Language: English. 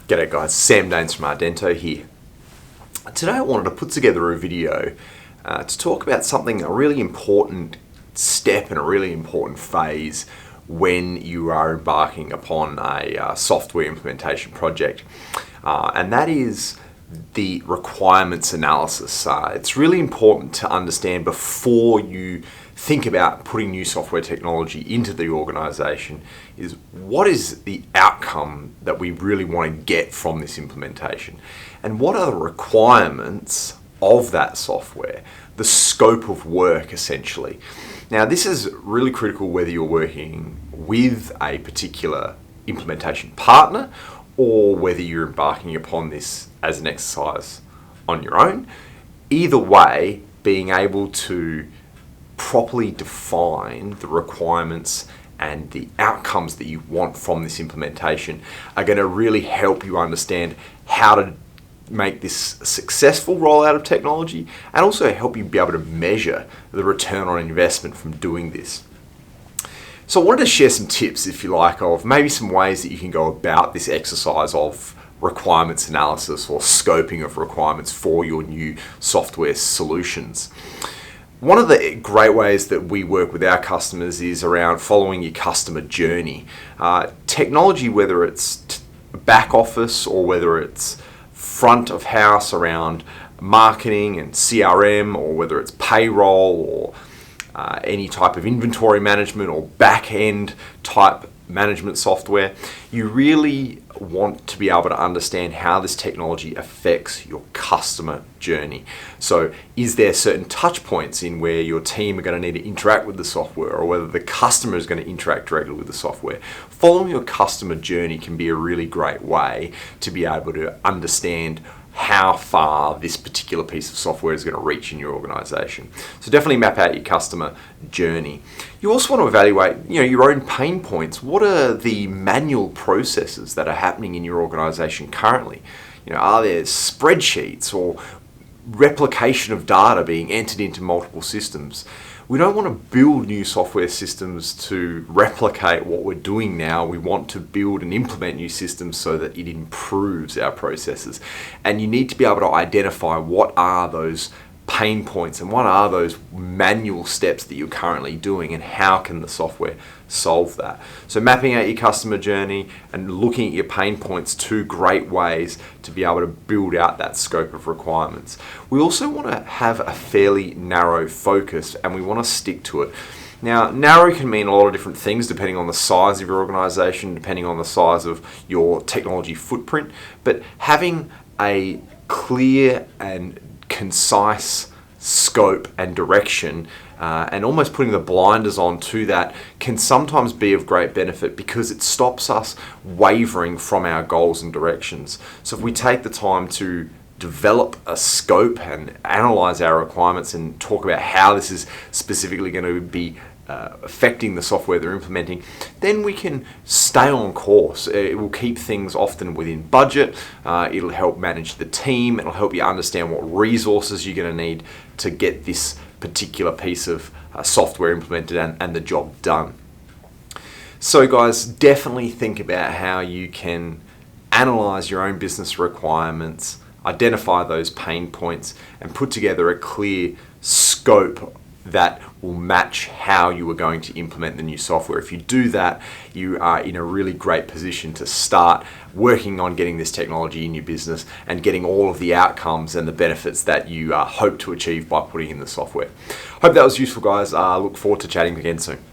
G'day guys, Sam Daines from Ardento here. Today I wanted to put together a video to talk about something, a really important step and a really important phase when you are embarking upon a software implementation project. And that is the requirements analysis. It's really important to understand before you think about putting new software technology into the organization is what is the outcome that we really want to get from this implementation, and what are the requirements of that software, the scope of work essentially. Now this is really critical whether you're working with a particular implementation partner or whether you're embarking upon this as an exercise on your own. Either way, being able to properly define the requirements and the outcomes that you want from this implementation are going to really help you understand how to make this a successful rollout of technology, and also help you be able to measure the return on investment from doing this. So I wanted to share some tips, if you like, of maybe some ways that you can go about this exercise of requirements analysis or scoping of requirements for your new software solutions. One of the great ways that we work with our customers is around following your customer journey. Technology, whether it's back office or whether it's front of house around marketing and CRM, or whether it's payroll or any type of inventory management or back end type management software, you really want to be able to understand how this technology affects your customer journey. So is there certain touch points in where your team are going to need to interact with the software, or whether the customer is going to interact directly with the software? Following your customer journey can be a really great way to be able to understand how far this particular piece of software is going to reach in your organization. So definitely map out your customer journey. You also want to evaluate, your own pain points. What are the manual processes that are happening in your organization currently? Are there spreadsheets or replication of data being entered into multiple systems? We don't want to build new software systems to replicate what we're doing now. We want to build and implement new systems so that it improves our processes. And you need to be able to identify what are those pain points and what are those manual steps that you're currently doing, and how can the software solve that. So mapping out your customer journey and looking at your pain points, two great ways to be able to build out that scope of requirements. We also want to have a fairly narrow focus, and we want to stick to it. Now, narrow can mean a lot of different things depending on the size of your organization, depending on the size of your technology footprint, but having a clear and concise scope and direction, and almost putting the blinders on to that, can sometimes be of great benefit because it stops us wavering from our goals and directions. So if we take the time to develop a scope and analyze our requirements and talk about how this is specifically going to be affecting the software they're implementing, then we can stay on course. It will keep things often within budget. It'll help manage the team. It'll help you understand what resources you're going to need to get this particular piece of software implemented and the job done. So guys, definitely think about how you can analyze your own business requirements, identify those pain points, and put together a clear scope that will match how you are going to implement the new software. If you do that, you are in a really great position to start working on getting this technology in your business and getting all of the outcomes and the benefits that you hope to achieve by putting in the software. Hope that was useful, guys. Look forward to chatting again soon.